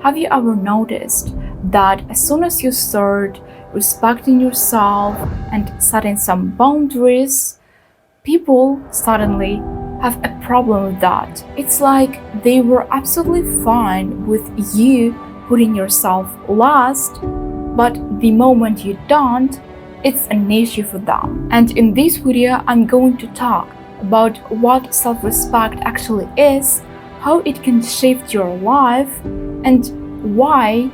Have you ever noticed that as soon as you start respecting yourself and setting some boundaries, people suddenly have a problem with that? It's like they were absolutely fine with you putting yourself last, but the moment you don't, it's an issue for them. And in this video, I'm going to talk about what self-respect actually is, how it can shift your life, and why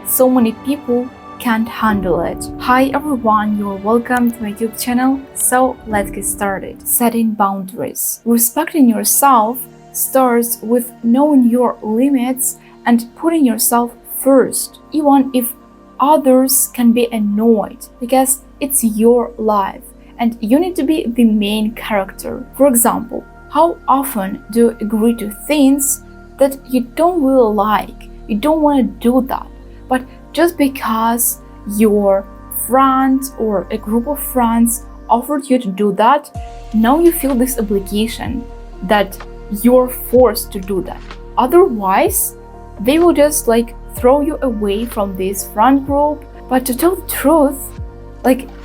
so many people can't handle it. Hi everyone, you're welcome to my YouTube channel. So let's get started. Setting boundaries. Respecting yourself starts with knowing your limits and putting yourself first, even if others can be annoyed, because it's your life and you need to be the main character. For example, how often do you agree to things that you don't really like? You don't want to do that, but just because your friends or a group of friends offered you to do that, now you feel this obligation that you're forced to do that. Otherwise, they will just throw you away from this friend group. But to tell the truth,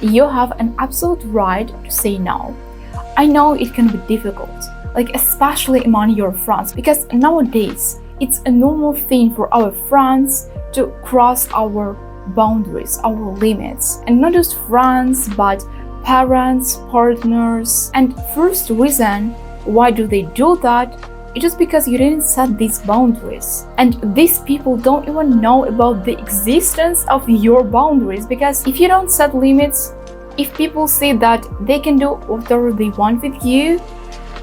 you have an absolute right to say no. I know it can be difficult, especially among your friends, because nowadays it's a normal thing for our friends to cross our boundaries, our limits, and not just friends, but parents, partners. And first reason why do they do that? It's just because you didn't set these boundaries. And these people don't even know about the existence of your boundaries, because if you don't set limits, if people see that they can do whatever they want with you,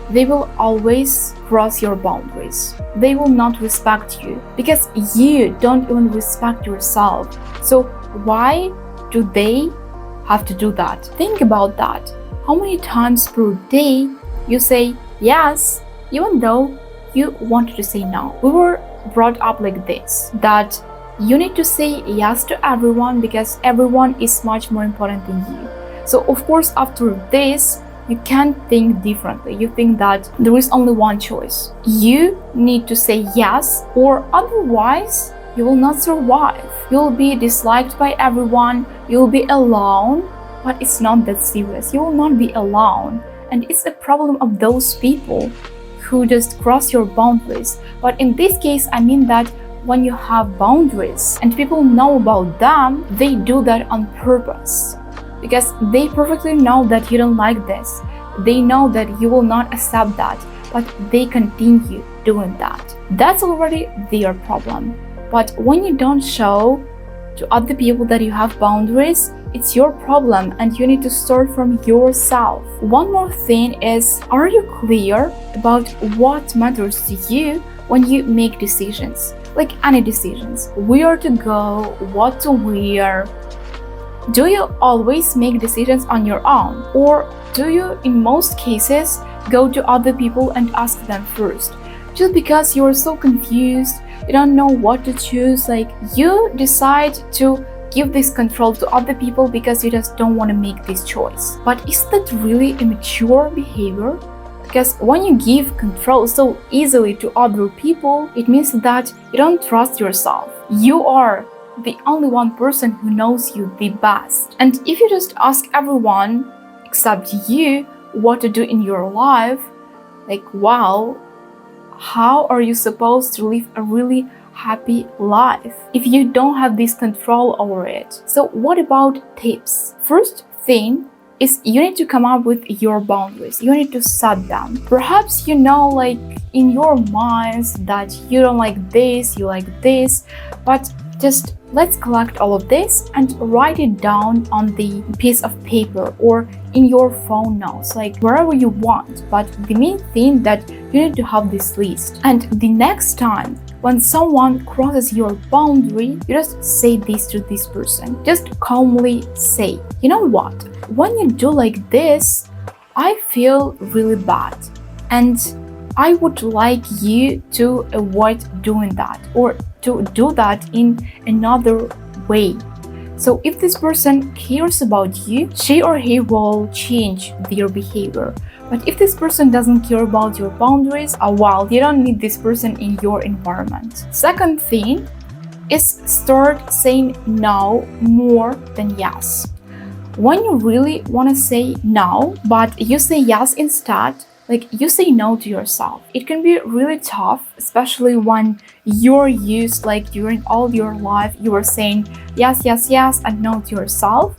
they will always cross your boundaries. They will not respect you because you don't even respect yourself. So why do they have to do that? Think about that. How many times per day you say yes, even though you wanted to say no? We were brought up like this, that you need to say yes to everyone because everyone is much more important than you. So of course, after this, you can't think differently. You think that there is only one choice. You need to say yes, or otherwise you will not survive. You'll be disliked by everyone, you'll be alone, but it's not that serious. You will not be alone. And it's a problem of those people who just cross your boundaries. But in this case, I mean that when you have boundaries and people know about them, they do that on purpose. Because they perfectly know that you don't like this. They know that you will not accept that, but they continue doing that. That's already their problem. But when you don't show to other people that you have boundaries, it's your problem and you need to start from yourself. One more thing is, are you clear about what matters to you when you make decisions? Like any decisions. Where to go, what to wear. Do you always make decisions on your own? Or do you, in most cases, go to other people and ask them first? Just because you're so confused, you don't know what to choose, you decide to give this control to other people because you just don't want to make this choice. But is that really immature behavior? Because when you give control so easily to other people, it means that you don't trust yourself. You are the only one person who knows you the best. And if you just ask everyone except you what to do in your life, wow, how are you supposed to live a really happy life if you don't have this control over it? So what about tips? First thing is, you need to come up with your boundaries. You need to set them. Perhaps you know in your minds that you don't like this, you like this, but just let's collect all of this and write it down on the piece of paper or in your phone notes, wherever you want. But the main thing that you need to have this list. And the next time when someone crosses your boundary, you just say this to this person. Just calmly say, you know what? When you do like this, I feel really bad. And I would like you to avoid doing that or to do that in another way. So if this person cares about you, she or he will change their behavior. But if this person doesn't care about your boundaries, well, you don't need this person in your environment. Second thing is start saying no more than yes. When you really want to say no, but you say yes instead, like you say no to yourself. It can be really tough, especially when you're used, like during all your life, you were saying yes, yes, yes, and no to yourself.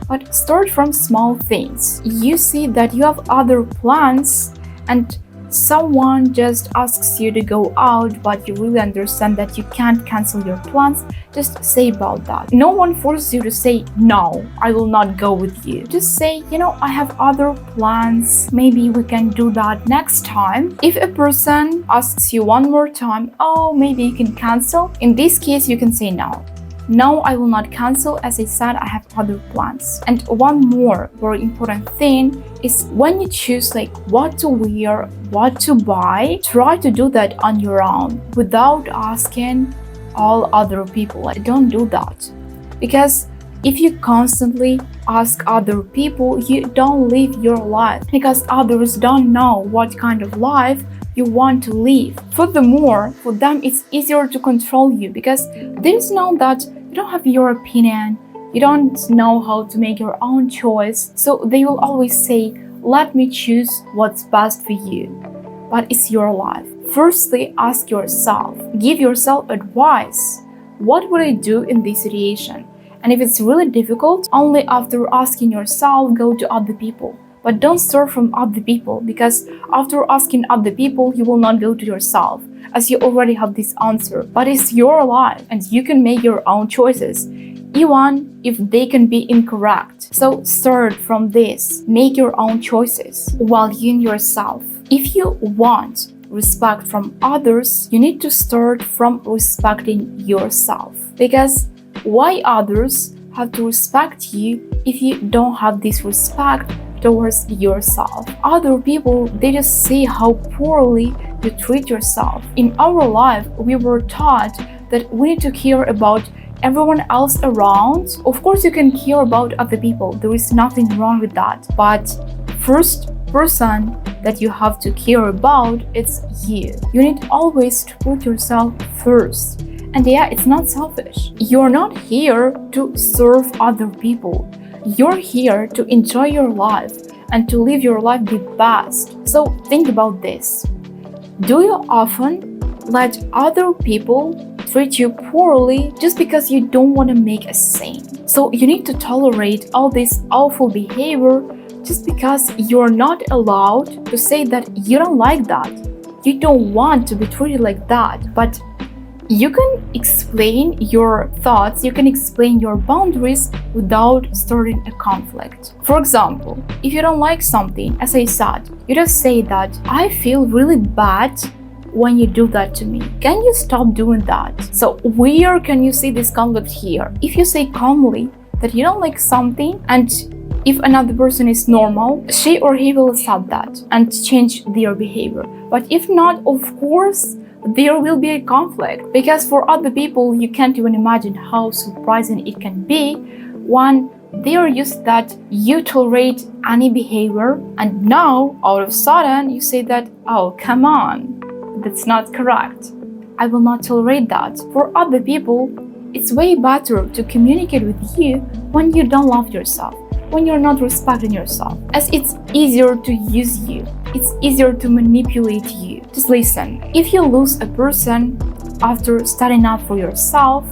But start from small things. You see that you have other plans and someone just asks you to go out, but you really understand that you can't cancel your plans, just say about that. No one forces you to say, no, I will not go with you. Just say, I have other plans. Maybe we can do that next time. If a person asks you one more time, oh, maybe you can cancel. In this case, you can say no. No, I will not cancel. As I said, I have other plans. And one more very important thing is when you choose like what to wear, what to buy, try to do that on your own without asking all other people. Like, don't do that. Because if you constantly ask other people, you don't live your life because others don't know what kind of life you want to live. Furthermore, for them it's easier to control you because they know that you don't have your opinion, you don't know how to make your own choice, so they will always say, let me choose what's best for you. But it's your life. Firstly, ask yourself, give yourself advice. What would I do in this situation? And if it's really difficult, only after asking yourself, go to other people. But don't start from other people, because after asking other people, you will not go to yourself, as you already have this answer. But it's your life, and you can make your own choices, even if they can be incorrect. So start from this. Make your own choices, value yourself. If you want respect from others, you need to start from respecting yourself. Because why others have to respect you if you don't have this respect towards yourself? Other people, they just see how poorly you treat yourself. In our life, we were taught that we need to care about everyone else around. Of course, you can care about other people. There is nothing wrong with that. But first person that you have to care about, it's you. You need always to put yourself first. And yeah, it's not selfish. You're not here to serve other people. You're here to enjoy your life and to live your life the best. So think about this. Do you often let other people treat you poorly just because you don't want to make a scene? So you need to tolerate all this awful behavior just because you're not allowed to say that you don't like that. You don't want to be treated like that. But you can explain your thoughts, you can explain your boundaries without starting a conflict. For example, if you don't like something, as I said, you just say that I feel really bad when you do that to me. Can you stop doing that? So where can you see this conflict here? If you say calmly that you don't like something, and if another person is normal, she or he will accept that and change their behavior. But if not, of course, there will be a conflict, because for other people, you can't even imagine how surprising it can be when they are used that you tolerate any behavior, and now all of a sudden you say that, oh, come on, that's not correct. I will not tolerate that. For other people, it's way better to communicate with you when you don't love yourself, when you're not respecting yourself, as it's easier to use you. It's easier to manipulate you. Just listen. If you lose a person after standing up for yourself,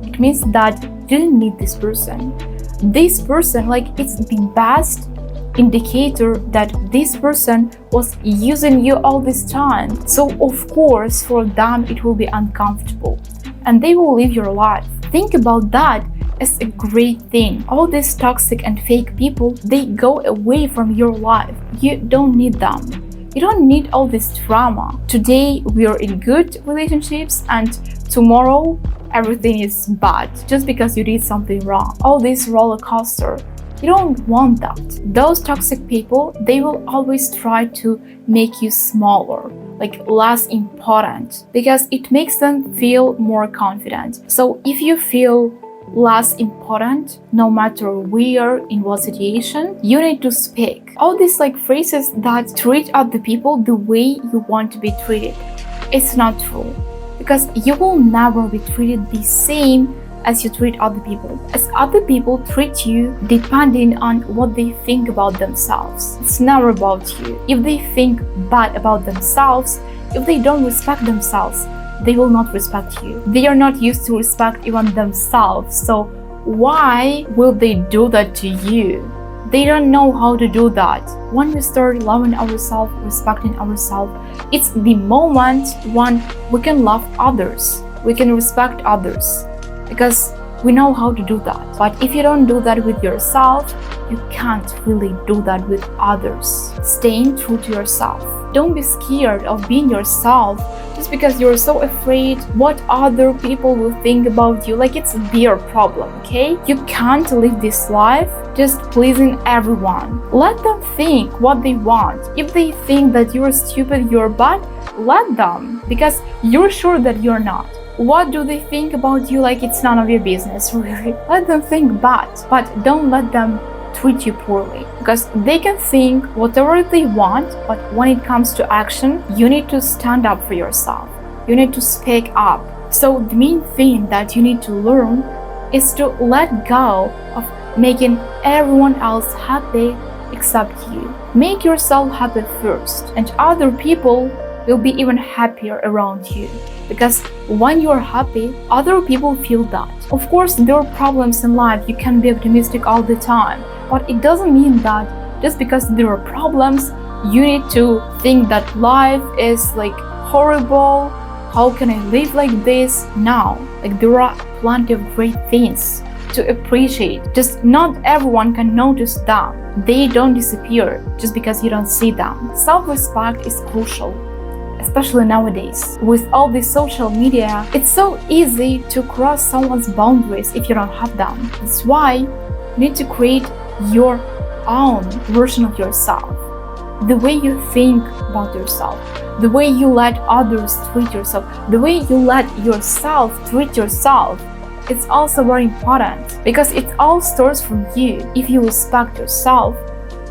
it means that you didn't need this person. This person, like, it's the best indicator that this person was using you all this time. So of course, for them, it will be uncomfortable and they will leave your life. Think about that as a great thing. All these toxic and fake people, they go away from your life. You don't need them. You don't need all this drama. Today we are in good relationships and tomorrow everything is bad just because you did something wrong. All this roller coaster. You don't want that. Those toxic people, they will always try to make you smaller, like less important, because it makes them feel more confident. So if you feel less important, no matter where, in what situation, you need to speak. All these like phrases that treat other people the way you want to be treated, it's not true. because you will never be treated the same as you treat other people. As other people treat you depending on what they think about themselves. It's never about you. If they think bad about themselves, if they don't respect themselves, they will not respect you. They are not used to respect even themselves. So why will they do that to you? They don't know how to do that. When we start loving ourselves, respecting ourselves, it's the moment when we can love others, we can respect others, because we know how to do that. But if you don't do that with yourself, you can't really do that with others. Staying true to yourself. Don't be scared of being yourself just because you're so afraid what other people will think about you. Like, it's their problem, okay? You can't live this life just pleasing everyone. Let them think what they want. If they think that you're stupid, you're bad, let them, because you're sure that you're not. What do they think about you? Like, it's none of your business, really. Let them think bad, but don't let them treat you poorly, because they can think whatever they want, but when it comes to action, you need to stand up for yourself. You need to speak up. So the main thing that you need to learn is to let go of making everyone else happy except you. Make yourself happy first, and other people will be even happier around you, because when you're happy, other people feel that. Of course, there are problems in life. You can be optimistic all the time, but it doesn't mean that just because there are problems, you need to think that life is like horrible. How can I live like this? No, like, there are plenty of great things to appreciate. Just not everyone can notice them. They don't disappear just because you don't see them. Self-respect is crucial, especially nowadays. With all this social media, it's so easy to cross someone's boundaries if you don't have them. That's why you need to create your own version of yourself. The way you think about yourself, the way you let others treat yourself, the way you let yourself treat yourself, it's also very important, because it all starts from you. If you respect yourself,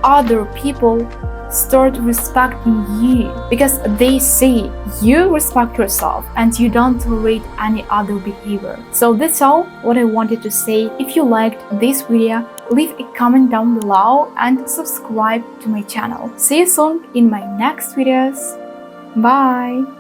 other people start respecting you, because they see you respect yourself and you don't tolerate any other behavior. So that's all what I wanted to say. If you liked this video, leave a comment down below and subscribe to my channel. See you soon in my next videos. Bye!